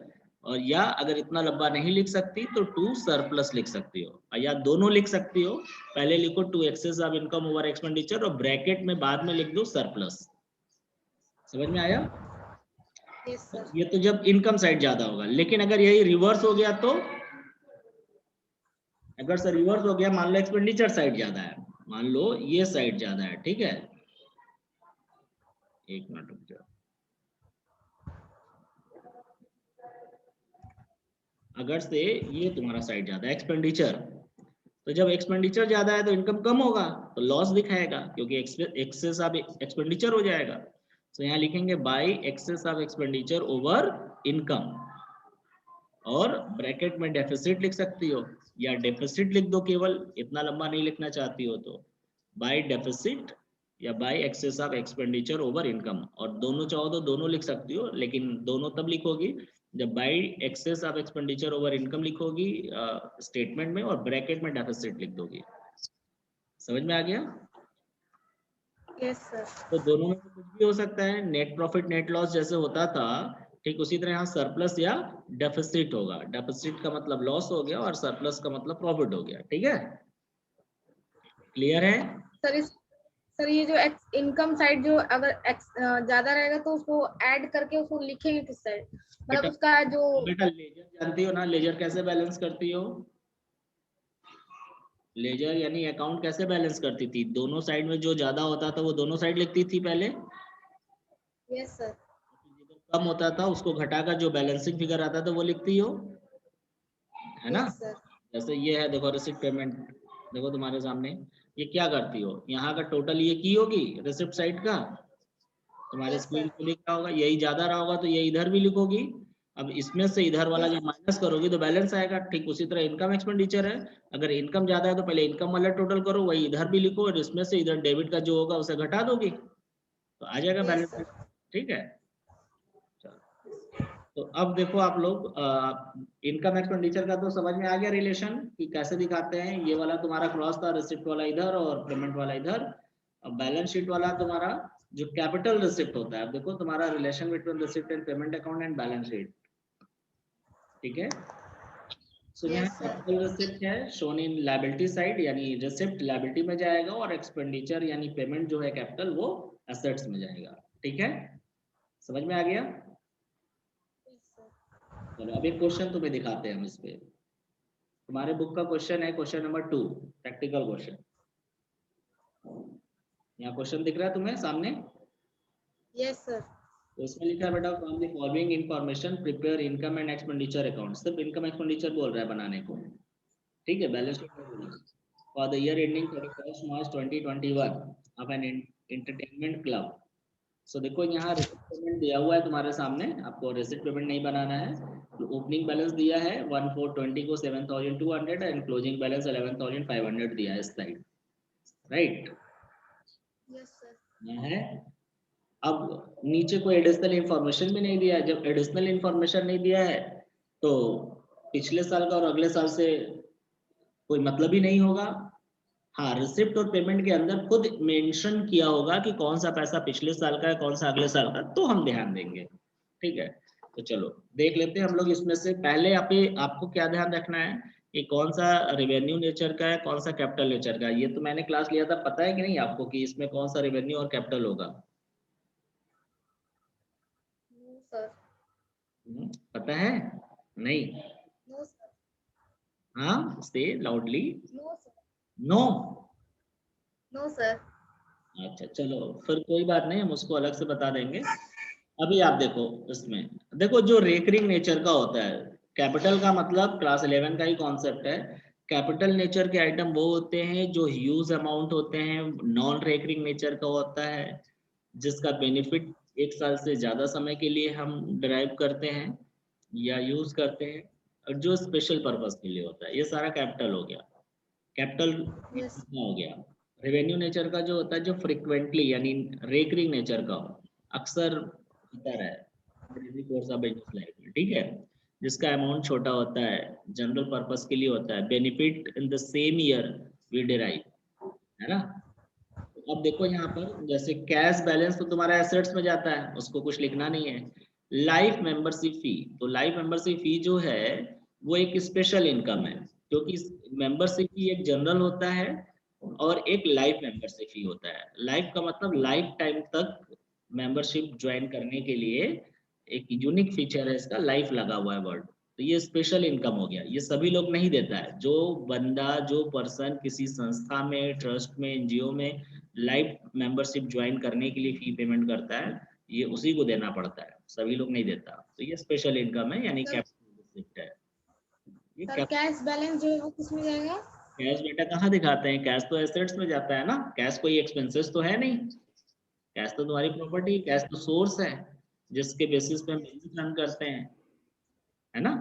[SPEAKER 1] और या अगर इतना लंबा नहीं लिख सकती तो टू सरप्लस लिख सकती हो, या दोनों लिख सकती हो। पहले लिखो to excess of income over expenditure और ब्रैकेट में बाद में लिख दो सरप्लस। समझ में आया?
[SPEAKER 2] Yes, sir.
[SPEAKER 1] ये तो जब इनकम साइड ज्यादा होगा, लेकिन अगर यही रिवर्स हो गया तो, अगर सर रिवर्स हो गया, मान लो एक्सपेंडिचर साइड ज्यादा है, मान लो ये साइड ज्यादा है, ठीक है, एक मिनट रुक जाओ। अगर से ये तुम्हारा साइड ज्यादा है एक्सपेंडिचर, तो जब एक्सपेंडिचर ज्यादा है तो इनकम कम होगा तो लॉस दिखाएगा, क्योंकि एक्सेस ऑफ एक्सपेंडिचर हो जाएगा। तो यहाँ लिखेंगे bye excess of expenditure over income, और ब्रैकेट में डेफिसिट लिख सकती हो, या डेफिसिट लिख दो केवल, इतना लंबा नहीं लिखना चाहती हो तो बाय डेफिसिट या bye excess of expenditure over income. और दोनों चाहो तो दोनों लिख सकती हो, लेकिन दोनों तब लिखोगी जब by excess of expenditure over income लिखोगी स्टेटमेंट में, और ब्रैकेट में डेफिसिट लिख दोगी। समझ में आ गया?
[SPEAKER 2] Yes, sir.
[SPEAKER 1] तो दोनों में से कुछ भी हो सकता है, नेट प्रॉफिट नेट लॉस जैसे होता था, ठीक उसी तरह यहाँ सरप्लस या डेफिसिट होगा। डेफिसिट का मतलब लॉस हो गया और सरप्लस का मतलब प्रॉफिट हो गया, ठीक है, क्लियर है?
[SPEAKER 2] सर सर ये जो इनकम साइड जो अगर ज्यादा रहेगा तो उसको ऐड करके उसको लिखेंगे किस साइड, मतलब
[SPEAKER 1] बेटा,
[SPEAKER 2] उसका जो।
[SPEAKER 1] बेटा लेजर जानती हो ना, लेजर कैसे बैलेंस करती हो? लेजर यानी अकाउंट कैसे बैलेंस करती थी? दोनों साइड में जो ज्यादा होता था वो दोनों साइड लिखती थी पहले,
[SPEAKER 2] यस सर।
[SPEAKER 1] जिधर कम होता था उसको घटाकर जो बैलेंसिंग फिगर आता था वो लिखती हो, है ना।
[SPEAKER 2] Yes sir.
[SPEAKER 1] जैसे ये है, देखो रिसिप्ट पेमेंट, देखो तुम्हारे सामने, ये क्या करती हो, यहाँ का टोटल ये की होगी रिसिप्ट साइड का, तुम्हारे
[SPEAKER 2] यस
[SPEAKER 1] स्क्रीन
[SPEAKER 2] सर।
[SPEAKER 1] पे लिख रहा होगा, यही ज्यादा रहा होगा तो ये इधर भी लिखोगी। अब इसमें से इधर वाला
[SPEAKER 2] यस
[SPEAKER 1] जब माइनस करोगी तो बैलेंस आएगा। ठीक उसी तरह इनकम एक्सपेंडिचर है, अगर इनकम ज्यादा है तो पहले इनकम वाला टोटल करो, वही इधर भी लिखो, और इसमें से इधर डेबिट का जो होगा उसे घटा दोगी तो आ जाएगा
[SPEAKER 2] यस
[SPEAKER 1] बैलेंस।
[SPEAKER 2] सर।
[SPEAKER 1] ठीक है, तो अब देखो आप लोग, इनकम एक्सपेंडिचर का तो समझ में आ गया रिलेशन कि कैसे दिखाते हैं। ये वाला तुम्हारा क्रॉस था, रिसिप्ट वाला इधर और पेमेंट वाला इधर। अब बैलेंस शीट वाला तुम्हारा जो कैपिटल रिसिप्ट होता है, अब देखो तुम्हारा relation between receipt and payment account and balance sheet, ठीक है। सो यहाँ
[SPEAKER 2] यस सर।
[SPEAKER 1] कैपिटल रिसिप्ट है शोन इन लायबिलिटी साइड, यानी रिसिप्ट लायबिलिटी में जाएगा, और एक्सपेंडिचर यानी पेमेंट जो है कैपिटल वो एसेट्स में जाएगा, ठीक है, समझ में आ गया। चलो अब एक क्वेश्चन तुम्हें दिखाते हैं हम इस पे। तुम्हारे बुक का क्वेश्चन है क्वेश्चन नंबर 2, प्रैक्टिकल क्वेश्चन। यहाँ क्वेश्चन दिख रहा है तुम्हें सामने?
[SPEAKER 2] Yes sir.
[SPEAKER 1] तो इसमें लिखा है बेटा, from the following information prepare income and expenditure account. सिर्फ इनकम एक्सपेंडिचर बोल रहा है बनाने को, ठीक है, balance sheet for the year ending 31 March 2021 of an entertainment club. So देखो यहाँ रिसिप्ट पेमेंट दिया हुआ है तुम्हारे सामने, आपको रिसिप्ट पेमेंट नहीं बनाना है। तो ओपनिंग बैलेंस दिया है 1420 को 7200 एंड क्लोजिंग बैलेंस 11500 दिया है इस साइड, राइट।
[SPEAKER 2] Yes sir.
[SPEAKER 1] यहाँ है। अब नीचे कोई एडिशनल इंफॉर्मेशन भी नहीं दिया है। जब एडिशनल इंफॉर्मेशन नहीं दिया है तो पिछले साल का और अगले साल से कोई मतलब ही नहीं होगा। हाँ, रिसिप्ट और पेमेंट के अंदर खुद मेंशन किया होगा कि कौन सा पैसा पिछले साल का है, कौन सा अगले साल का, तो हम ध्यान देंगे। ठीक है, तो चलो देख लेते हैं हम लोग इसमें से। पहले आपको क्या ध्यान रखना है कि कौन सा रेवेन्यू नेचर का है, कौन सा कैपिटल नेचर का है। ये तो मैंने क्लास लिया था, पता है कि नहीं आपको कि इसमें कौन सा रेवेन्यू और कैपिटल होगा?
[SPEAKER 2] No sir.
[SPEAKER 1] पता है? नहीं?
[SPEAKER 2] No sir.
[SPEAKER 1] हाँ, say loudly.
[SPEAKER 2] No sir.
[SPEAKER 1] No?
[SPEAKER 2] No sir.
[SPEAKER 1] अच्छा चलो, फिर कोई बात नहीं, हम उसको अलग से बता देंगे। अभी आप देखो, इसमें देखो जो रेकरिंग नेचर का होता है, कैपिटल का मतलब क्लास 11 का ही कॉन्सेप्ट है। कैपिटल नेचर के आइटम वो होते हैं जो ह्यूज अमाउंट होते हैं, नॉन रेकरिंग नेचर का होता है, जिसका बेनिफिट एक साल से ज्यादा समय के लिए हम डिराइव करते हैं या यूज करते हैं, और जो स्पेशल पर्पस के लिए होता है, ये सारा कैपिटल हो गया। Capital
[SPEAKER 2] yes.
[SPEAKER 1] हो गया। रेवेन्यू नेचर का जो होता है, जो फ्रिक्वेंटली यानी रेकरिंग नेचर का हो, अक्सर होता रहे कोर्स ऑफ बिजनेस लाइफ में, ठीक है, जिसका अमाउंट छोटा होता है, जनरल पर्पस के लिए होता है, benefit in the same year we derive, है ना। तो अब देखो यहाँ पर जैसे कैश बैलेंस तो तुम्हारा एसेट्स में जाता है, उसको कुछ लिखना नहीं है। लाइफ मेंबरशिप फी, तो लाइफ मेंबरशिप फी जो है वो एक स्पेशल इनकम है, क्योंकि मेंबरशिप फी एक जनरल होता है और एक लाइफ मेंबरशिप फी होता है। लाइफ का मतलब लाइफ टाइम तक मेंबरशिप ज्वाइन करने के लिए एक यूनिक फीचर है इसका, लाइफ लगा हुआ है वर्ड। तो ये स्पेशल इनकम हो गया, ये सभी लोग नहीं देता है। जो बंदा, जो पर्सन किसी संस्था में, ट्रस्ट में, एनजीओ में लाइफ मेंबरशिप ज्वाइन करने के लिए फी पेमेंट करता है, ये उसी को देना पड़ता है, सभी लोग नहीं देता। तो ये स्पेशल इनकम है, यानी
[SPEAKER 2] सर,
[SPEAKER 1] कैपिटल रिसिप्ट है। ये
[SPEAKER 2] सर कैश बैलेंस जो है वो किस में जाएगा?
[SPEAKER 1] कैश बेटा कहाँ दिखाते हैं? कैश तो एसेट्स में जाता है ना, कैश कोई एक्सपेंसेस तो है नहीं। कैश तो तुम्हारी प्रॉपर्टी, कैश तो सोर्स है जिसके बेसिस पे हम बिजनेस रन करते हैं, है ना।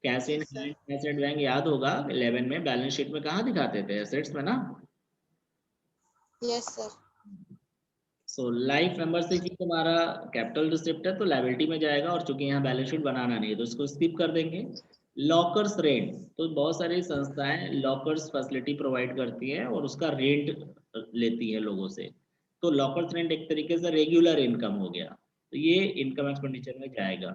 [SPEAKER 1] Cash in
[SPEAKER 2] yes sir.
[SPEAKER 1] Hand, cash at bank, याद होगा 11 में बैलेंस शीट में कहाँ दिखाते थे? एसेट्स में ना।
[SPEAKER 2] Yes sir.
[SPEAKER 1] So life membership ही तुम्हारा कैपिटल रिसिप्ट है, तो लायबिलिटी में जाएगा, और चूंकि यहाँ बैलेंस शीट बनाना नहीं है तो इसको स्किप कर देंगे। लॉकर्स रेंट, तो बहुत सारी संस्थाएं लॉकर्स फैसिलिटी प्रोवाइड करती है और उसका रेंट लेती है लोगों से। तो लॉकर्स रेंट एक तरीके से रेगुलर इनकम हो गया, तो ये इनकम एक्सपेंडिचर में जाएगा।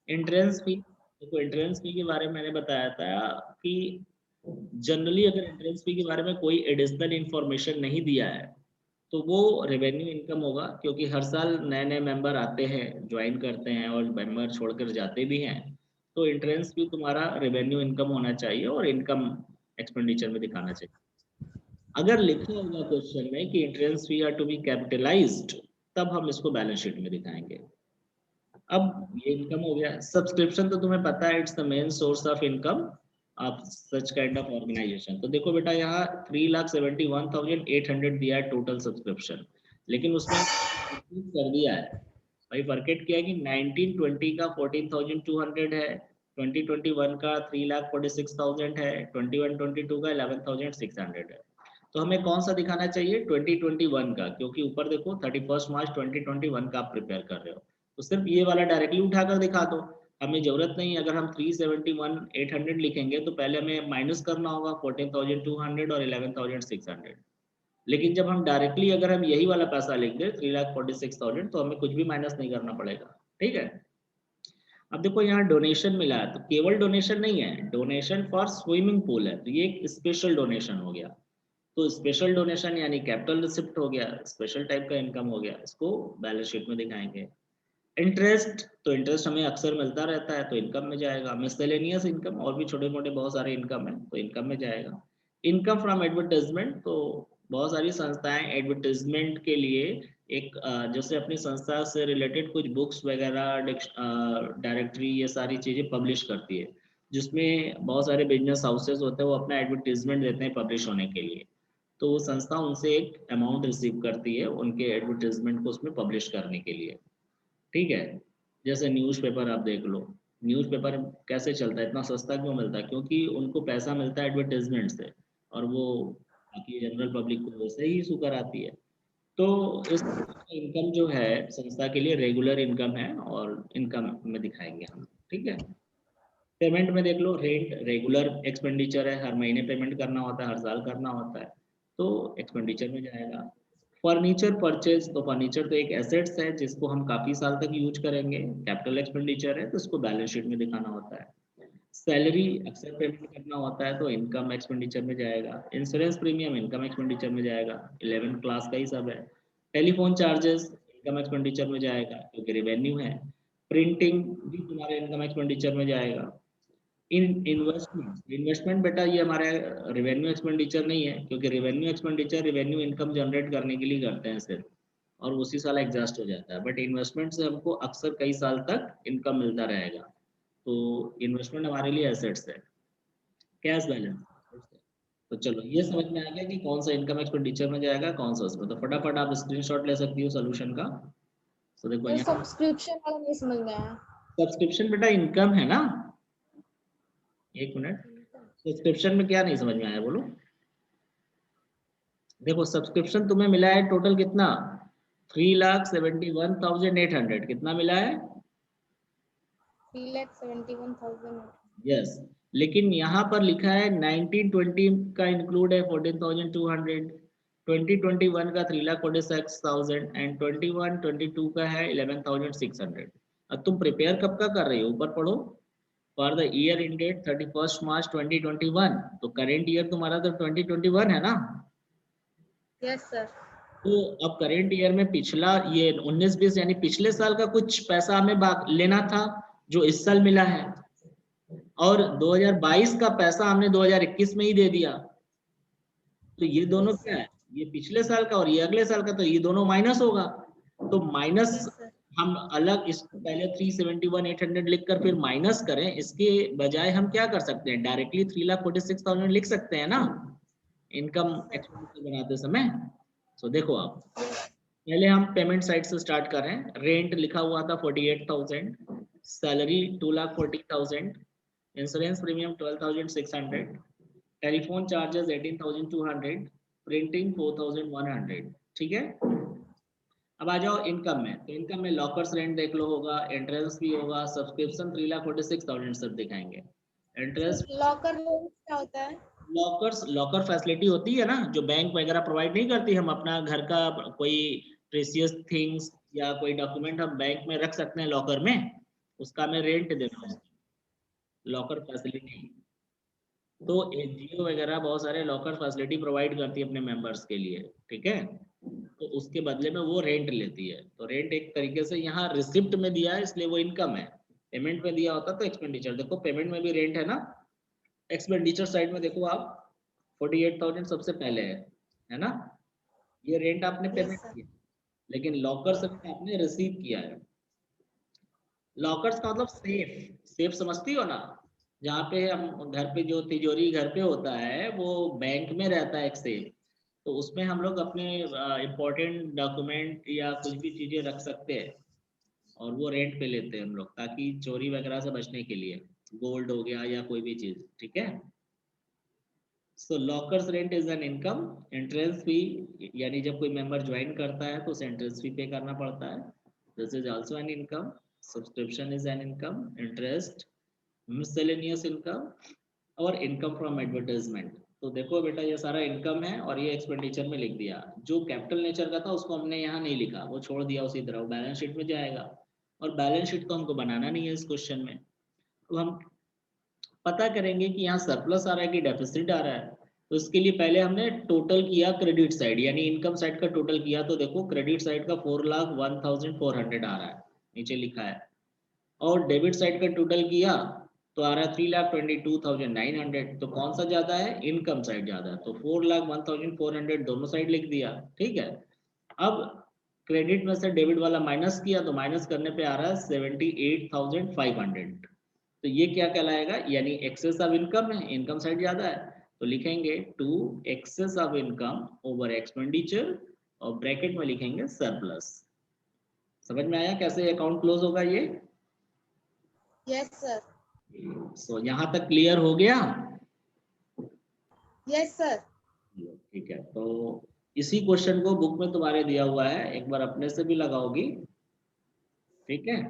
[SPEAKER 1] एंट्रेंस फी, देखो एंट्रेंस फी के बारे में मैंने बताया था कि जनरली अगर एंट्रेंस फी के बारे में कोई एडिशनल इंफॉर्मेशन नहीं दिया है तो वो रेवेन्यू इनकम होगा, क्योंकि हर साल नए नए मेंबर आते हैं, ज्वाइन करते हैं और मेंबर छोड़कर जाते भी हैं। तो एंट्रेंस भी तुम्हारा रेवेन्यू इनकम होना चाहिए और इनकम एक्सपेंडिचर में दिखाना चाहिए। अगर लिखा होगा क्वेश्चन में कि entrance fee are to be capitalised, तब हम इसको बैलेंस शीट में दिखाएंगे। अब ये इनकम हो गया। सब्सक्रिप्शन तो तुम्हें पता है, it's the main source of income of such kind of organisation. तो देखो बेटा यहाँ 3,71,800 दिया है टोटल सब्सक्रिप्शन, लेकिन उसमें कर दिया है भाई, वर्केट किया कि 1920 का 14,200 है, 2021 का 3,46,000 है, 21-22 का 11,600 है। तो हमें कौन सा दिखाना चाहिए? 2021 का, क्योंकि ऊपर देखो 31 मार्च 2021 का आप प्रिपेयर कर रहे हो, तो सिर्फ ये वाला डायरेक्टली उठाकर दिखा दो। हमें जरूरत नहीं, अगर हम 371,800 लिखेंगे तो पहले हमें माइनस करना होगा 14,200 और 11,600। लेकिन जब हम डायरेक्टली अगर हम यही वाला पैसा लिख दें 3,46,000, तो हमें कुछ भी माइनस नहीं करना पड़ेगा, ठीक है। अब देखो यहाँ डोनेशन मिला है, तो केवल डोनेशन नहीं है, डोनेशन फॉर स्विमिंग पूल है, तो ये एक स्पेशल डोनेशन हो गया। तो स्पेशल डोनेशन यानी कैपिटल रिसिप्ट हो गया, स्पेशल टाइप का इनकम हो गया, इसको बैलेंस शीट में दिखाएंगे। इंटरेस्ट, तो इंटरेस्ट हमें अक्सर मिलता रहता है तो इनकम में जाएगा। मिसलेनियस इनकम, और भी छोटे मोटे बहुत सारे इनकम है, तो इनकम में जाएगा। इनकम फ्रॉम एडवर्टाइजमेंट, तो बहुत सारी संस्थाएं एडवर्टाइजमेंट के लिए एक जैसे अपनी संस्था से रिलेटेड कुछ बुक्स वगैरह, डायरेक्टरी, ये सारी चीजें पब्लिश करती है, जिसमें बहुत सारे बिजनेस हाउसेस होते हैं वो अपना एडवर्टाइजमेंट देते हैं पब्लिश होने के लिए। तो वो संस्था उनसे एक अमाउंट रिसीव करती है उनके एडवर्टाइजमेंट को उसमें पब्लिश करने के लिए, ठीक है। जैसे न्यूज़पेपर आप देख लो, न्यूज़पेपर कैसे चलता है, इतना सस्ता क्यों मिलता है, क्योंकि उनको पैसा मिलता है एडवर्टाइजमेंट से, और वो बाकी जनरल पब्लिक को वैसे ही इशू कराती है। तो इस इनकम जो है संस्था के लिए रेगुलर इनकम है, और इनकम में दिखाएंगे हम, ठीक है। पेमेंट में देख लो, रेंट रेगुलर एक्सपेंडिचर है, हर महीने पेमेंट करना होता है, हर साल करना होता है, तो एक्सपेंडिचर में जाएगा। फर्नीचर परचेज, तो फर्नीचर तो एक एसेट्स है जिसको हम काफी साल तक यूज करेंगे, कैपिटल एक्सपेंडिचर है तो इसको बैलेंस शीट में दिखाना होता है। सैलरी अक्सर पेमेंट करना होता है तो इनकम एक्सपेंडिचर में जाएगा। इंश्योरेंस प्रीमियम इनकम एक्सपेंडिचर में जाएगा, 11 क्लास का ही सब है। टेलीफोन चार्जेस इनकम एक्सपेंडिचर में जाएगा क्योंकि रेवेन्यू है। प्रिंटिंग भी तुम्हारे इनकम एक्सपेंडिचर में जाएगा। इन इन्वेस्टमेंट, इन्वेस्टमेंट बेटा ये हमारे रेवेन्यू एक्सपेंडिचर नहीं है, क्योंकि revenue expenditure revenue income generate करने के लिए करते हैं सिर्फ, और उसी साल एग्जॉस्ट हो जाता है। बट इन्वेस्टमेंट से हमको अक्सर कई साल तक इनकम मिलता रहेगा, तो इन्वेस्टमेंट हमारे लिए एसेट्स है। कैश बैलेंस, तो चलो ये समझ में आ गया कि कौन सा इनकम एक्सपेंडिचर में जाएगा, कौन सा उसमें। तो फटाफट आप स्क्रीनशॉट ले सकती हो सोल्यूशन का। तो देखो
[SPEAKER 2] तो
[SPEAKER 1] यहाँ
[SPEAKER 2] सब्सक्रिप्शन वाला नहीं समझ में आया।
[SPEAKER 1] सब्सक्रिप्शन बेटा इनकम है ना, एक मिनट, सब्सक्रिप्शन में क्या नहीं समझ में आया बोलो। देखो सब्सक्रिप्शन तुम्हें मिला है टोटल कितना, 3,71,800 कितना मिला है,
[SPEAKER 2] 3,71,000।
[SPEAKER 1] यस। लेकिन यहाँ पर लिखा है 1920 का इंक्लूड है 14,200, 2021 का 3,46,000 एंड 21-22 का है 11,600। अब तुम प्रिपेयर कब का कर रही हो, ऊपर पढ़ो, for the year ended 31 March 2021, तो करेंट ईयर तुम्हारा तो 2021 है ना।
[SPEAKER 2] Yes sir.
[SPEAKER 1] तो अब करेंट ईयर में पिछला ये 19-20 यानी पिछले साल का कुछ पैसा हमें लेना था जो इस साल मिला है, और 2022 का पैसा हमने 2021 में ही दे दिया, तो ये दोनों
[SPEAKER 2] यस
[SPEAKER 1] क्या
[SPEAKER 2] सर।
[SPEAKER 1] है, ये पिछले साल का और ये अगले साल का, तो ये दोनों माइनस होगा। तो माइनस
[SPEAKER 2] यस सर।
[SPEAKER 1] हम अलग इसको पहले 371,800 लिखकर फिर माइनस करें, इसके बजाय हम क्या कर सकते हैं, डायरेक्टली 3,46,000 लिख सकते हैं ना इनकम एक्सपेंडिचर बनाते समय। तो देखो आप, पहले हम पेमेंट साइड से स्टार्ट कर रहे हैं। रेंट लिखा हुआ था 48,000, salary 2,40,000, insurance premium 12,600, telephone charges 18,200, printing 4,100, ठीक है। अब आ जाओ इनकम में, तो इनकम में लॉकर्स रेंट देख लो होगा, एंट्रेंस भी होगा, सब्सक्रिप्शन 3,46,000 सब दिखाएंगे।
[SPEAKER 2] सर
[SPEAKER 1] इंटरेस्ट,
[SPEAKER 2] लॉकर लोन क्या होता है?
[SPEAKER 1] लॉकर फैसिलिटी होती है ना जो बैंक वगैरह प्रोवाइड नहीं करती, हम अपना घर का कोई प्रेशियस थिंग्स या कोई डॉक्यूमेंट हम बैंक में रख सकते हैं लॉकर में, उसका हमें रेंट देना है, लॉकर फैसिलिटी। तो एनजीओ वगैरह बहुत सारे लॉकर फैसिलिटी प्रोवाइड करती है अपने मेंबर्स के लिए, ठीक है। तो उसके बदले में वो रेंट लेती है, तो रेंट एक तरीके से यहाँ रिसिप्ट में दिया है इसलिए वो इनकम है। पेमेंट में दिया होता तो एक्सपेंडिचर, देखो पेमेंट में भी रेंट है ना। एक्सपेंडिचर साइड में देखो आप, 48,000 सबसे पहले है ना, ये रेंट आपने
[SPEAKER 2] यस
[SPEAKER 1] पेमेंट
[SPEAKER 2] सर।
[SPEAKER 1] किया, लेकिन लॉकर से आपने रिसीव किया है। लॉकर्स का मतलब सेफ, सेफ समझती हो ना, जहाँ पे हम घर पे जो तिजोरी घर पे होता है वो बैंक में रहता है एक सेफ, तो उसमें हम लोग अपने इम्पोर्टेंट डॉक्यूमेंट या कुछ भी चीजें रख सकते हैं, और वो रेंट पे लेते हैं हम लोग ताकि चोरी वगैरह से बचने के लिए, गोल्ड हो गया या कोई भी चीज, ठीक है। So lockers rent is an income. Entrance fee, यानी जब कोई मेंबर ज्वाइन करता है तो उसे एंट्रेंस फी पे करना पड़ता है, this is also an income. Subscription is an income, interest, miscellaneous income, और इनकम फ्रॉम एडवर्टाइजमेंट। तो देखो बेटा ये सारा इनकम है और ये एक्सपेंडिचर में लिख दिया, जो कैपिटल नेचर का था उसको हमने यहाँ नहीं लिखा, वो छोड़ दिया उसी तरह, वो बैलेंस शीट में जाएगा, और बैलेंस शीट तो हमको बनाना नहीं है इस क्वेश्चन में। तो हम पता करेंगे कि यहाँ सरप्लस आ रहा है कि डेफिसिट आ रहा है, तो इसके लिए पहले हमने टोटल किया क्रेडिट साइड, यानी इनकम साइड का टोटल किया, तो देखो क्रेडिट साइड का 4,01,400 आ रहा है, नीचे लिखा है, और डेबिट साइड का टोटल किया तो आ रहा है 3,22,900, तो कौन सा ज्यादा है, इनकम साइड ज्यादा है, तो 4,01,400 दोनों साइड लिख दिया, ठीक है। अब क्रेडिट में से डेबिट वाला माइनस किया तो माइनस करने पे आ रहा है 78,500, तो ये क्या कहलाएगा, यानी एक्सेस ऑफ इनकम है, इनकम साइड ज्यादा है, तो लिखेंगे to excess of income over expenditure और ब्रैकेट में लिखेंगे सरप्लस। समझ में आया कैसे अकाउंट क्लोज होगा ये?
[SPEAKER 2] Yes sir.
[SPEAKER 1] सो यहाँ तक क्लियर हो गया?
[SPEAKER 2] Yes sir.
[SPEAKER 1] ठीक है, तो इसी क्वेश्चन को बुक में तुम्हारे दिया हुआ है, एक बार अपने से भी लगाओगी, ठीक है?